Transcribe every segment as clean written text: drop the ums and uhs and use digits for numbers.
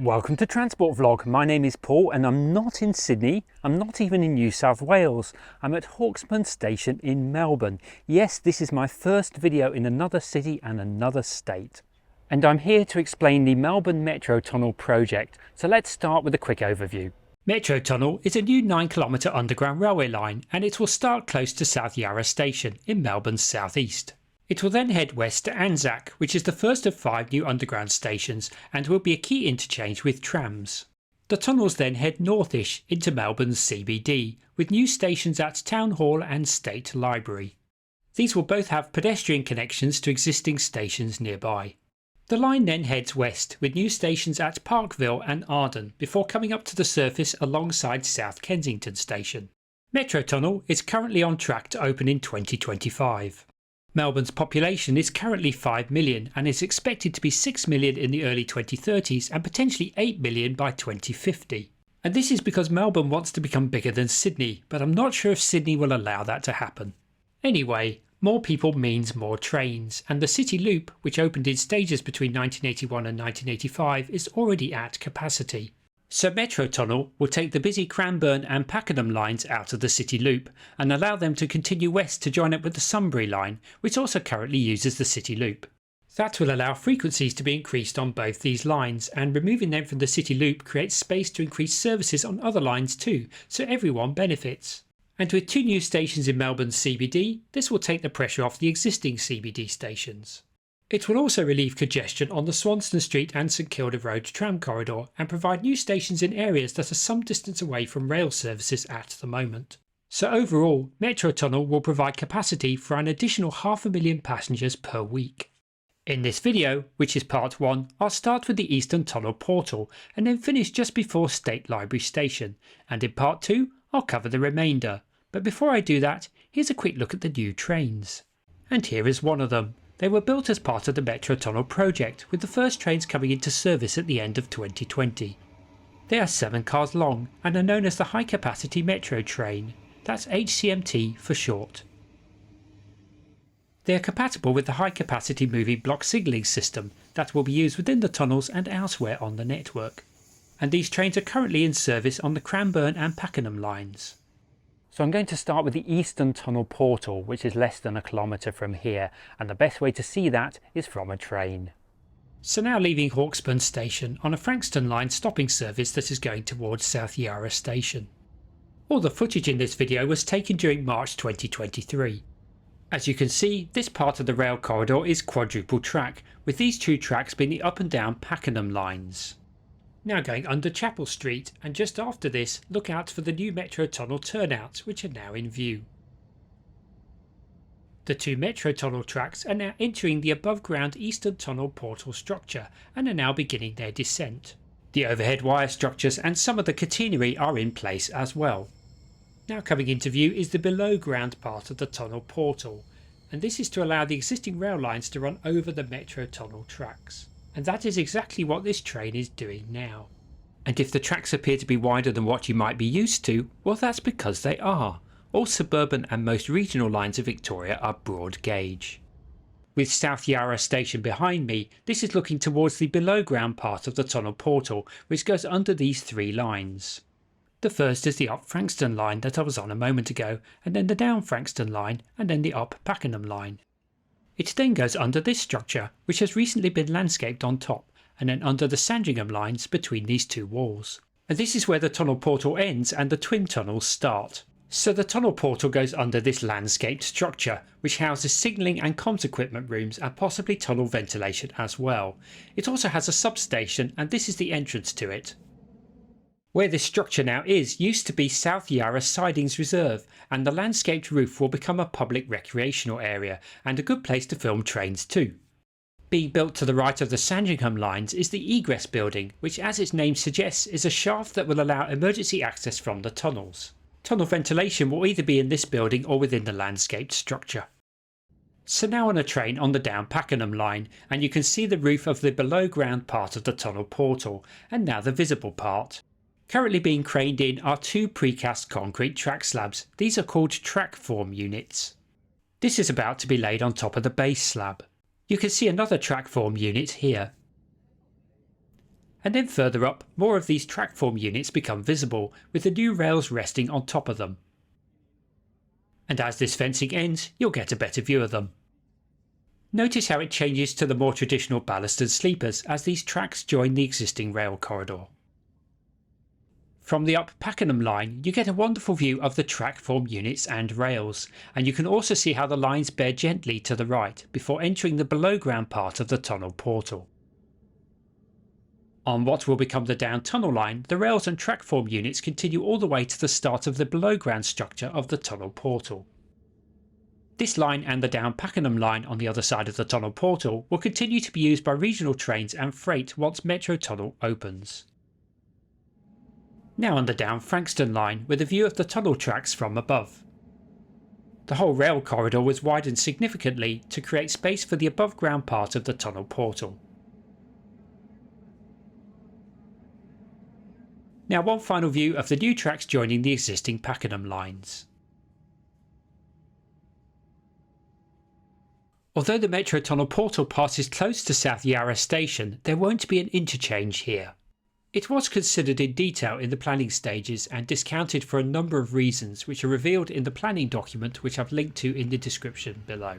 Welcome to Transport Vlog. My name is Paul and I'm not in Sydney, I'm not even in New South Wales. I'm at Hawkesbury Station in Melbourne. Yes, this is my first video in another city and another state. And I'm here to explain the Melbourne Metro Tunnel project. So let's start with a quick overview. Metro Tunnel is a new 9-kilometre underground railway line and it will start close to South Yarra Station in Melbourne's southeast. It will then head west to Anzac, which is the first of 5 new underground stations and will be a key interchange with trams. The tunnels then head northish into Melbourne's CBD, with new stations at Town Hall and State Library. These will both have pedestrian connections to existing stations nearby. The line then heads west, with new stations at Parkville and Arden, before coming up to the surface alongside South Kensington Station. Metro Tunnel is currently on track to open in 2025. Melbourne's population is currently 5 million and is expected to be 6 million in the early 2030s and potentially 8 million by 2050. And this is because Melbourne wants to become bigger than Sydney, but I'm not sure if Sydney will allow that to happen. Anyway, more people means more trains, and the City Loop, which opened in stages between 1981 and 1985, is already at capacity. So Metro Tunnel will take the busy Cranbourne and Pakenham lines out of the City Loop and allow them to continue west to join up with the Sunbury line, which also currently uses the City Loop. That will allow frequencies to be increased on both these lines, and removing them from the City Loop creates space to increase services on other lines too, so everyone benefits. And with 2 new stations in Melbourne's CBD, this will take the pressure off the existing CBD stations. It will also relieve congestion on the Swanston Street and St Kilda Road tram corridor and provide new stations in areas that are some distance away from rail services at the moment. So overall, Metro Tunnel will provide capacity for an additional 500,000 passengers per week. In this video, which is part 1, I'll start with the Eastern Tunnel portal and then finish just before State Library Station, and in part 2 I'll cover the remainder. But before I do that, here's a quick look at the new trains. And here is one of them. They were built as part of the Metro Tunnel project, with the first trains coming into service at the end of 2020. They are 7 cars long and are known as the High Capacity Metro Train. That's HCMT for short. They are compatible with the High Capacity Moving Block Signalling system that will be used within the tunnels and elsewhere on the network. And these trains are currently in service on the Cranbourne and Pakenham lines. So I'm going to start with the Eastern Tunnel portal, which is less than 1 kilometre from here, and the best way to see that is from a train. So now leaving Hawkesbury Station on a Frankston line stopping service that is going towards South Yarra Station. All the footage in this video was taken during March 2023. As you can see, this part of the rail corridor is quadruple track, with these 2 tracks being the up and down Pakenham lines. Now going under Chapel Street, and just after this look out for the new Metro Tunnel turnouts, which are now in view. The 2 Metro Tunnel tracks are now entering the above ground Eastern Tunnel portal structure and are now beginning their descent. The overhead wire structures and some of the catenary are in place as well. Now coming into view is the below ground part of the tunnel portal, and this is to allow the existing rail lines to run over the Metro Tunnel tracks. And that is exactly what this train is doing now. And if the tracks appear to be wider than what you might be used to, well, that's because they are. All suburban and most regional lines of Victoria are broad gauge. With South Yarra Station behind me, this is looking towards the below ground part of the tunnel portal, which goes under these 3 lines. The first is the up Frankston line that I was on a moment ago, and then the down Frankston line, and then the up Pakenham line. It then goes under this structure, which has recently been landscaped on top, and then under the Sandringham lines between these 2 walls. And this is where the tunnel portal ends and the twin tunnels start. So the tunnel portal goes under this landscaped structure, which houses signalling and comms equipment rooms and possibly tunnel ventilation as well. It also has a substation, and this is the entrance to it. Where this structure now is used to be South Yarra Sidings Reserve, and the landscaped roof will become a public recreational area and a good place to film trains too. Being built to the right of the Sandringham lines is the egress building, which as its name suggests is a shaft that will allow emergency access from the tunnels. Tunnel ventilation will either be in this building or within the landscaped structure. So now on a train on the down Pakenham line, and you can see the roof of the below ground part of the tunnel portal, and now the visible part. Currently being craned in are 2 precast concrete track slabs. These are called track form units. This is about to be laid on top of the base slab. You can see another track form unit here. And then further up, more of these trackform units become visible, with the new rails resting on top of them. And as this fencing ends, you'll get a better view of them. Notice how it changes to the more traditional ballast and sleepers as these tracks join the existing rail corridor. From the up Pakenham line, you get a wonderful view of the trackform units and rails, and you can also see how the lines bear gently to the right before entering the below ground part of the tunnel portal. On what will become the down tunnel line, the rails and trackform units continue all the way to the start of the below ground structure of the tunnel portal. This line and the down Pakenham line on the other side of the tunnel portal will continue to be used by regional trains and freight once Metro Tunnel opens. Now on the down Frankston line with a view of the tunnel tracks from above. The whole rail corridor was widened significantly to create space for the above ground part of the tunnel portal. Now one final view of the new tracks joining the existing Pakenham lines. Although the Metro Tunnel portal passes close to South Yarra Station, there won't be an interchange here. It was considered in detail in the planning stages and discounted for a number of reasons which are revealed in the planning document which I've linked to in the description below.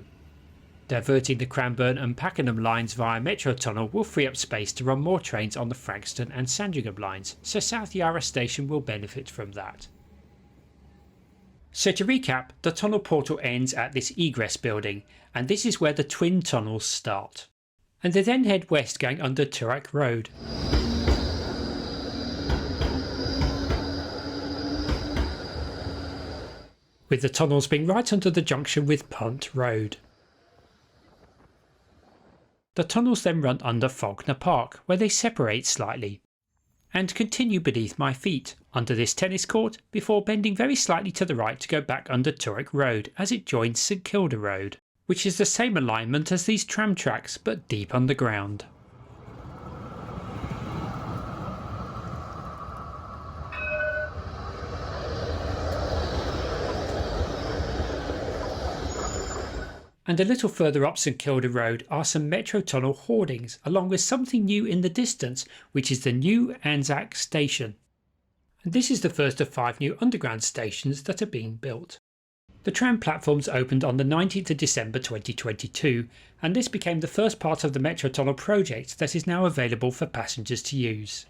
Diverting the Cranbourne and Pakenham lines via Metro Tunnel will free up space to run more trains on the Frankston and Sandringham lines, so South Yarra Station will benefit from that. So to recap, the tunnel portal ends at this egress building, and this is where the twin tunnels start. And they then head west going under Toorak Road. With the tunnels being right under the junction with Punt Road. The tunnels then run under Faulkner Park, where they separate slightly, and continue beneath my feet, under this tennis court, before bending very slightly to the right to go back under Toorak Road as it joins St Kilda Road, which is the same alignment as these tram tracks but deep underground. And a little further up St Kilda Road are some Metro Tunnel hoardings, along with something new in the distance, which is the new Anzac Station. And this is the first of 5 new underground stations that are being built. The tram platforms opened on the 19th of December 2022, and this became the first part of the Metro Tunnel project that is now available for passengers to use.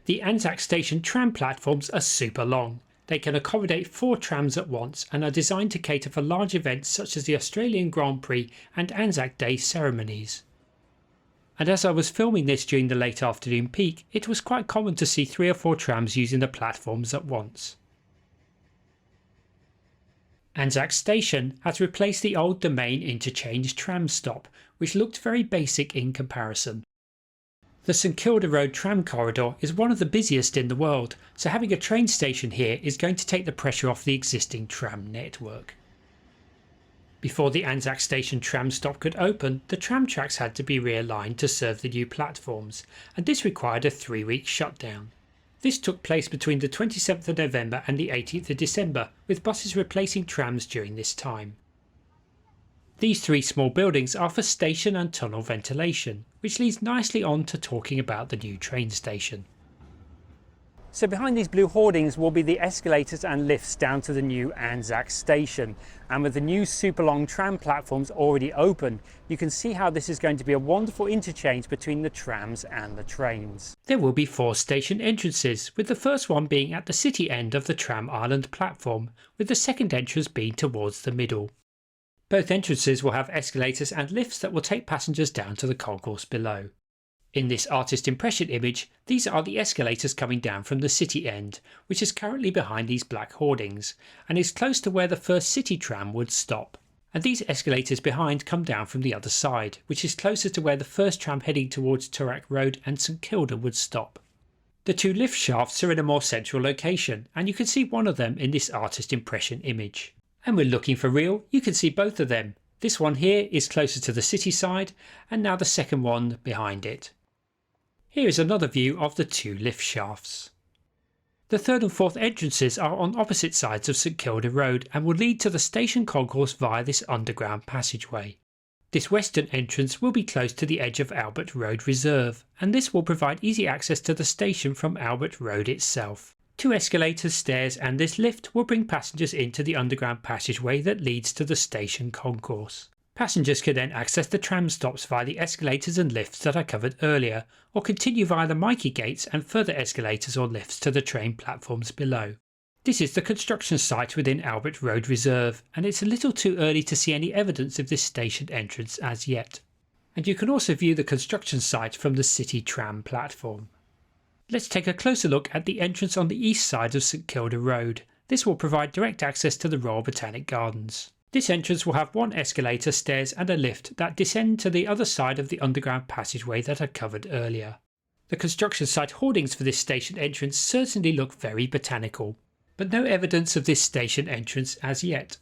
The Anzac Station tram platforms are super long. They can accommodate 4 trams at once and are designed to cater for large events such as the Australian Grand Prix and Anzac Day ceremonies. And as I was filming this during the late afternoon peak, it was quite common to see 3 or 4 trams using the platforms at once. Anzac Station has replaced the old Domain Interchange tram stop, which looked very basic in comparison. The St Kilda Road tram corridor is one of the busiest in the world, so having a train station here is going to take the pressure off the existing tram network. Before the Anzac Station tram stop could open, the tram tracks had to be realigned to serve the new platforms, and this required a 3-week shutdown. This took place between the 27th of November and the 18th of December, with buses replacing trams during this time. These 3 small buildings are for station and tunnel ventilation, which leads nicely on to talking about the new train station. So behind these blue hoardings will be the escalators and lifts down to the new Anzac Station, and with the new super long tram platforms already open, you can see how this is going to be a wonderful interchange between the trams and the trains. There will be 4 station entrances, with the first one being at the city end of the Tram Island platform, with the second entrance being towards the middle. Both entrances will have escalators and lifts that will take passengers down to the concourse below. In this artist impression image, these are the escalators coming down from the city end, which is currently behind these black hoardings, and is close to where the first city tram would stop. And these escalators behind come down from the other side, which is closer to where the first tram heading towards Toorak Road and St Kilda would stop. The 2 lift shafts are in a more central location, and you can see one of them in this artist impression image. And we're looking for real, you can see both of them. This one here is closer to the city side, and now the second one behind it. Here is another view of the 2 lift shafts. The 3rd and 4th entrances are on opposite sides of St Kilda Road and will lead to the station concourse via this underground passageway. This western entrance will be close to the edge of Albert Road Reserve, and this will provide easy access to the station from Albert Road itself. 2 escalators, stairs and this lift will bring passengers into the underground passageway that leads to the station concourse. Passengers can then access the tram stops via the escalators and lifts that I covered earlier, or continue via the Mikey gates and further escalators or lifts to the train platforms below. This is the construction site within Albert Road Reserve, and it's a little too early to see any evidence of this station entrance as yet. And you can also view the construction site from the City Tram platform. Let's take a closer look at the entrance on the east side of St Kilda Road. This will provide direct access to the Royal Botanic Gardens. This entrance will have 1 escalator, stairs and a lift that descend to the other side of the underground passageway that I covered earlier. The construction site hoardings for this station entrance certainly look very botanical, but no evidence of this station entrance as yet.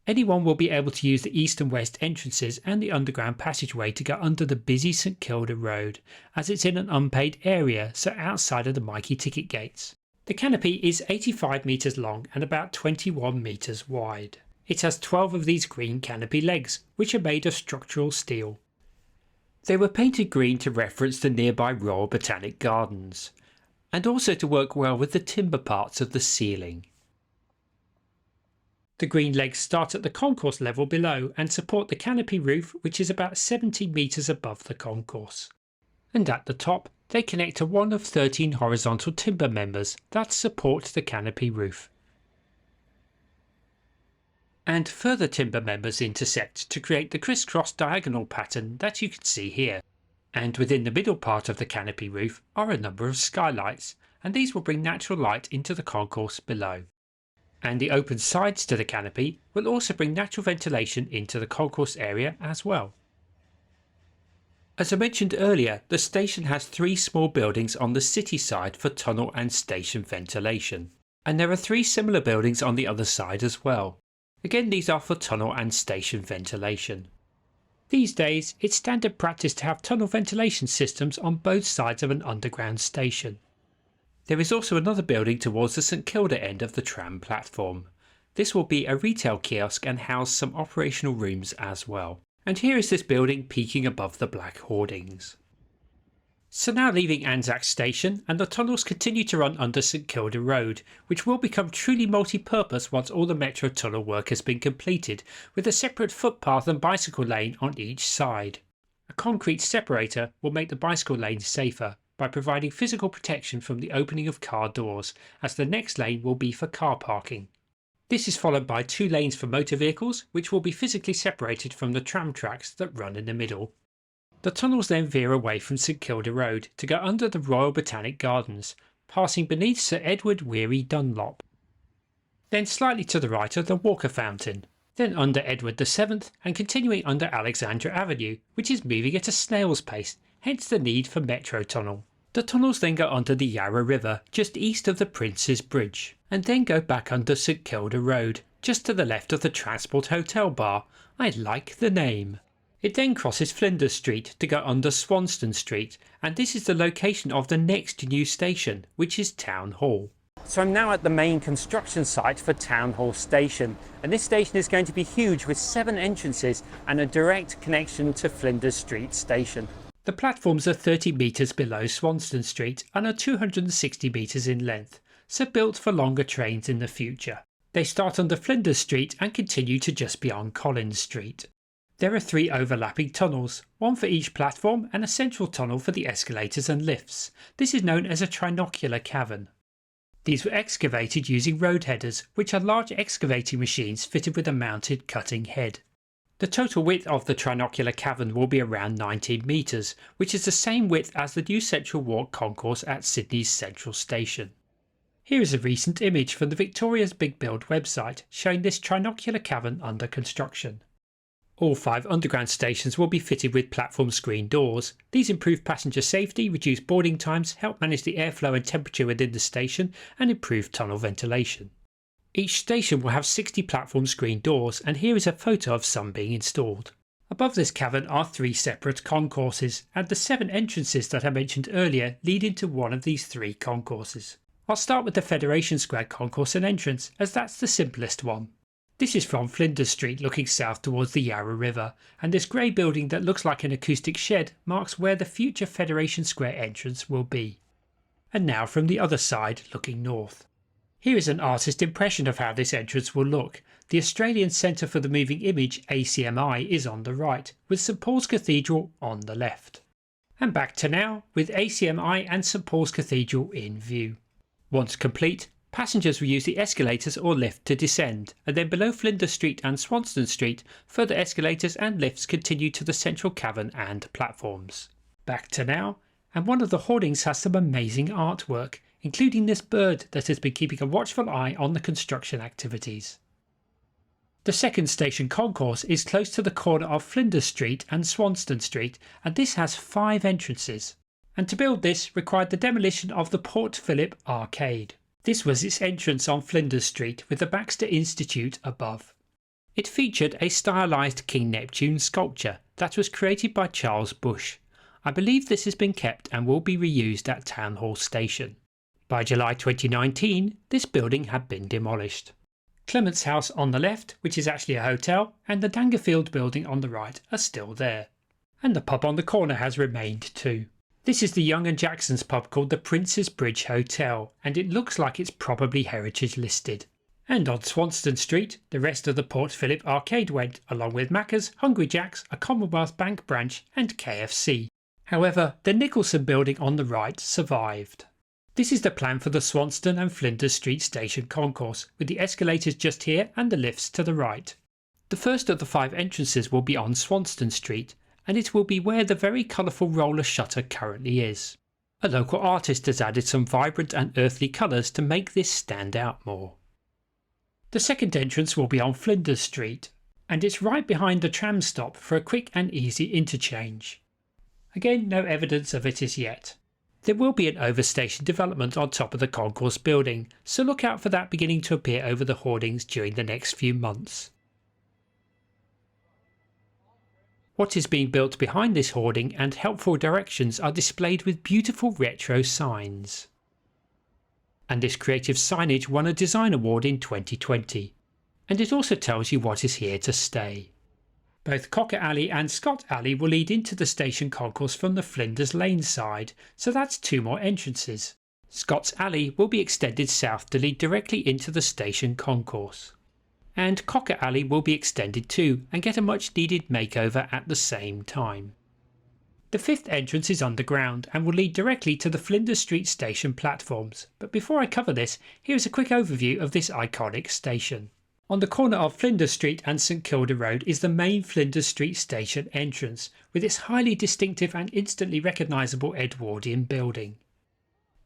Anyone will be able to use the east and west entrances and the underground passageway to go under the busy St Kilda Road, as it's in an unpaid area, so outside of the Mikey ticket gates. The canopy is 85 metres long and about 21 metres wide. It has 12 of these green canopy legs, which are made of structural steel. They were painted green to reference the nearby Royal Botanic Gardens, and also to work well with the timber parts of the ceiling. The green legs start at the concourse level below and support the canopy roof, which is about 70 metres above the concourse. And at the top, they connect to one of 13 horizontal timber members that support the canopy roof. And further timber members intersect to create the crisscross diagonal pattern that you can see here. And within the middle part of the canopy roof are a number of skylights, and these will bring natural light into the concourse below. And the open sides to the canopy will also bring natural ventilation into the concourse area as well. As I mentioned earlier, the station has 3 small buildings on the city side for tunnel and station ventilation, and there are 3 similar buildings on the other side as well. Again, these are for tunnel and station ventilation. These days, it's standard practice to have tunnel ventilation systems on both sides of an underground station. There is also another building towards the St Kilda end of the tram platform. This will be a retail kiosk and house some operational rooms as well. And here is this building peeking above the black hoardings. So now leaving Anzac Station, and the tunnels continue to run under St Kilda Road, which will become truly multi-purpose once all the Metro Tunnel work has been completed, with a separate footpath and bicycle lane on each side. A concrete separator will make the bicycle lane safer by providing physical protection from the opening of car doors, as the next lane will be for car parking. This is followed by 2 lanes for motor vehicles, which will be physically separated from the tram tracks that run in the middle. The tunnels then veer away from St Kilda Road to go under the Royal Botanic Gardens, passing beneath Sir Edward Weary Dunlop. Then slightly to the right of the Walker Fountain, then under Edward VII and continuing under Alexandra Avenue, which is moving at a snail's pace, hence the need for Metro Tunnel. The tunnels then go under the Yarra River just east of the Prince's Bridge, and then go back under St Kilda Road, just to the left of the Transport Hotel Bar. I like the name. It then crosses Flinders Street to go under Swanston Street, and this is the location of the next new station, which is Town Hall. So I'm now at the main construction site for Town Hall Station, and this station is going to be huge with 7 entrances and a direct connection to Flinders Street station. The platforms are 30 metres below Swanston Street and are 260 metres in length, so built for longer trains in the future. They start under Flinders Street and continue to just beyond Collins Street. There are 3 overlapping tunnels, one for each platform and a central tunnel for the escalators and lifts. This is known as a Trinocular cavern. These were excavated using road headers, which are large excavating machines fitted with a mounted cutting head. The total width of the Trinocular cavern will be around 19 metres, which is the same width as the new Central Walk concourse at Sydney's Central Station. Here is a recent image from the Victoria's Big Build website showing this Trinocular cavern under construction. All 5 underground stations will be fitted with platform screen doors. These improve passenger safety, reduce boarding times, help manage the airflow and temperature within the station, and improve tunnel ventilation. Each station will have 60 platform screen doors, and here is a photo of some being installed. Above this cavern are 3 separate concourses, and the 7 entrances that I mentioned earlier lead into one of these 3 concourses. I'll start with the Federation Square concourse and entrance, as that's the simplest one. This is from Flinders Street looking south towards the Yarra River, and this grey building that looks like an acoustic shed marks where the future Federation Square entrance will be. And now from the other side looking north. Here is an artist impression of how this entrance will look. The Australian Centre for the Moving Image ACMI is on the right, with St Paul's Cathedral on the left. And back to now, with ACMI and St Paul's Cathedral in view. Once complete, passengers will use the escalators or lift to descend, and then below Flinders Street and Swanston Street, further escalators and lifts continue to the central cavern and platforms. Back to now, and one of the hoardings has some amazing artwork, including this bird that has been keeping a watchful eye on the construction activities. The second station concourse is close to the corner of Flinders Street and Swanston Street, and this has 5 entrances. And to build this required the demolition of the Port Phillip Arcade. This was its entrance on Flinders Street with the Baxter Institute above. It featured a stylised King Neptune sculpture that was created by Charles Bush. I believe this has been kept and will be reused at Town Hall Station. By July 2019, this building had been demolished. Clement's House on the left, which is actually a hotel, and the Dangerfield building on the right are still there. And the pub on the corner has remained too. This is the Young and Jackson's pub called the Prince's Bridge Hotel, and it looks like it's probably heritage listed. And on Swanston Street, the rest of the Port Phillip Arcade went, along with Macca's, Hungry Jack's, a Commonwealth Bank branch and KFC. However, the Nicholson building on the right survived. This is the plan for the Swanston and Flinders Street Station concourse, with the escalators just here and the lifts to the right. The first of the 5 entrances will be on Swanston Street, and it will be where the very colourful roller shutter currently is. A local artist has added some vibrant and earthly colours to make this stand out more. The second entrance will be on Flinders Street, and it's right behind the tram stop for a quick and easy interchange. Again, no evidence of it as yet. There will be an overstation development on top of the concourse building, so look out for that beginning to appear over the hoardings during the next few months. What is being built behind this hoarding and helpful directions are displayed with beautiful retro signs. And this creative signage won a design award in 2020. And it also tells you what is here to stay. Both Cocker Alley and Scott Alley will lead into the station concourse from the Flinders Lane side, so that's 2 more entrances. Scott's Alley will be extended south to lead directly into the station concourse. And Cocker Alley will be extended too and get a much needed makeover at the same time. The 5th entrance is underground and will lead directly to the Flinders Street station platforms, but before I cover this, here is a quick overview of this iconic station. On the corner of Flinders Street and St Kilda Road is the main Flinders Street station entrance, with its highly distinctive and instantly recognisable Edwardian building.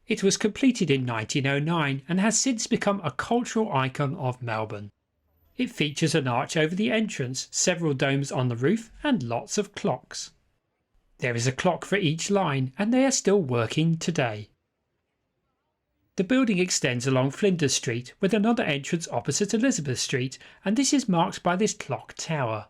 It was completed in 1909 and has since become a cultural icon of Melbourne. It features an arch over the entrance, several domes on the roof and lots of clocks. There is a clock for each line and they are still working today. The building extends along Flinders Street with another entrance opposite Elizabeth Street, and this is marked by this clock tower.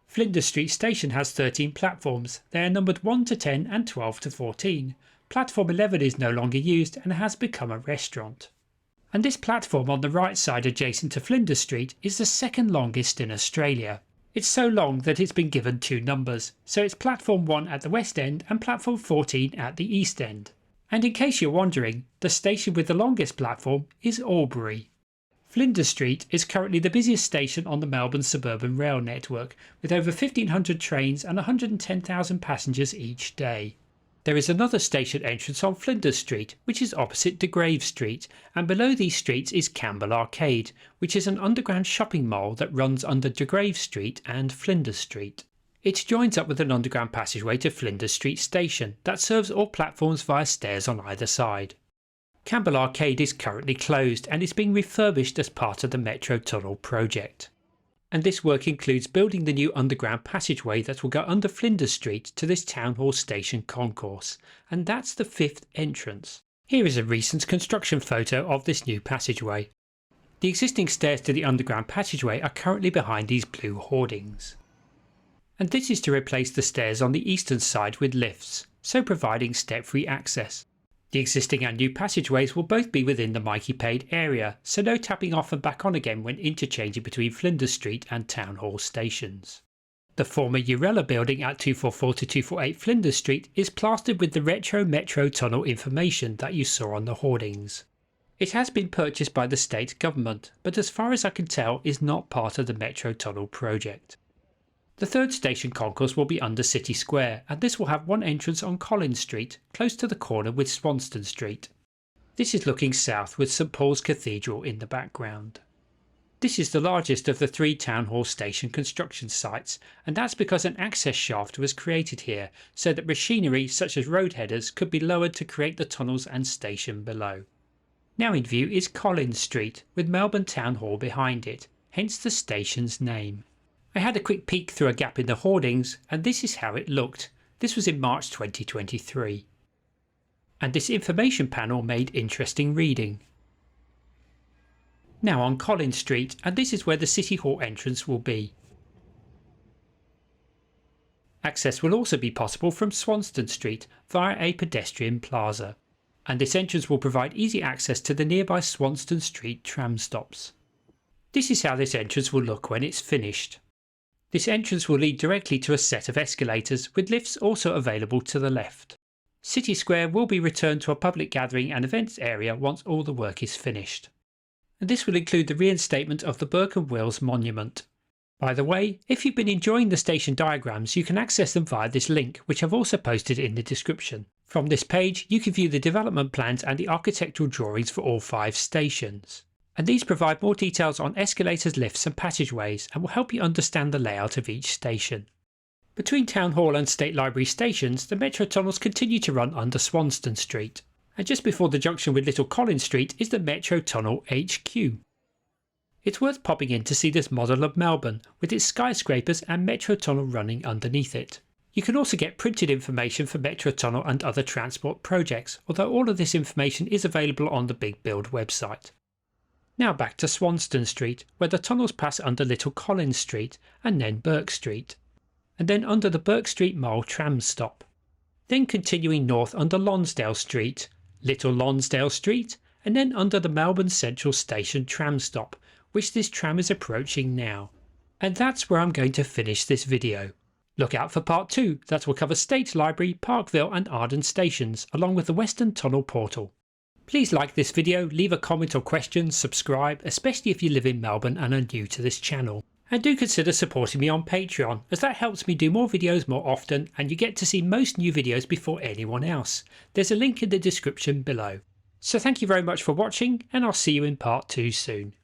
Flinders Street Station has 13 platforms. They are numbered 1 to 10 and 12 to 14. Platform 11 is no longer used and has become a restaurant. And this platform on the right side adjacent to Flinders Street is the second longest in Australia. It's so long that it's been given 2 numbers, so it's platform 1 at the west end and platform 14 at the east end. And in case you're wondering, the station with the longest platform is Albury. Flinders Street is currently the busiest station on the Melbourne suburban rail network, with over 1,500 trains and 110,000 passengers each day. There is another station entrance on Flinders Street, which is opposite De Grave Street, and below these streets is Campbell Arcade, which is an underground shopping mall that runs under De Grave Street and Flinders Street. It joins up with an underground passageway to Flinders Street Station that serves all platforms via stairs on either side. Campbell Arcade is currently closed and is being refurbished as part of the Metro Tunnel project. And this work includes building the new underground passageway that will go under Flinders Street to this Town Hall Station concourse, and that's the 5th entrance. Here is a recent construction photo of this new passageway. The existing stairs to the underground passageway are currently behind these blue hoardings. And this is to replace the stairs on the eastern side with lifts, so providing step-free access. The existing and new passageways will both be within the Mikey Paid area, so no tapping off and back on again when interchanging between Flinders Street and Town Hall stations. The former Urella building at 244 to 248 Flinders Street is plastered with the retro Metro Tunnel information that you saw on the hoardings. It has been purchased by the state government, but as far as I can tell is not part of the Metro Tunnel project. The third station concourse will be under City Square, and this will have one entrance on Collins Street, close to the corner with Swanston Street. This is looking south with St Paul's Cathedral in the background. This is the largest of the 3 Town Hall Station construction sites, and that's because an access shaft was created here so that machinery such as road headers could be lowered to create the tunnels and station below. Now in view is Collins Street with Melbourne Town Hall behind it, hence the station's name. I had a quick peek through a gap in the hoardings and this is how it looked. This was in March 2023. And this information panel made interesting reading. Now on Collins Street, and this is where the City Hall entrance will be. Access will also be possible from Swanston Street via a pedestrian plaza, and this entrance will provide easy access to the nearby Swanston Street tram stops. This is how this entrance will look when it's finished. This entrance will lead directly to a set of escalators with lifts also available to the left. City Square will be returned to a public gathering and events area once all the work is finished. And this will include the reinstatement of the Burke and Wills monument. By the way, if you've been enjoying the station diagrams you can access them via this link, which I've also posted in the description. From this page you can view the development plans and the architectural drawings for all 5 stations. And these provide more details on escalators, lifts and passageways and will help you understand the layout of each station. Between Town Hall and State Library stations, the Metro tunnels continue to run under Swanston Street. And just before the junction with Little Collins Street is the Metro Tunnel HQ. It's worth popping in to see this model of Melbourne with its skyscrapers and Metro Tunnel running underneath it. You can also get printed information for Metro Tunnel and other transport projects, although all of this information is available on the Big Build website. Now back to Swanston Street, where the tunnels pass under Little Collins Street and then Burke Street, and then under the Burke Street Mole tram stop. Then continuing north under Lonsdale Street, Little Lonsdale Street, and then under the Melbourne Central Station tram stop, which this tram is approaching now. And that's where I'm going to finish this video. Look out for part 2 that will cover State Library, Parkville and Arden stations along with the Western Tunnel portal. Please like this video, leave a comment or question, subscribe, especially if you live in Melbourne and are new to this channel. And do consider supporting me on Patreon, as that helps me do more videos more often and you get to see most new videos before anyone else. There's a link in the description below. So thank you very much for watching and I'll see you in part 2 soon.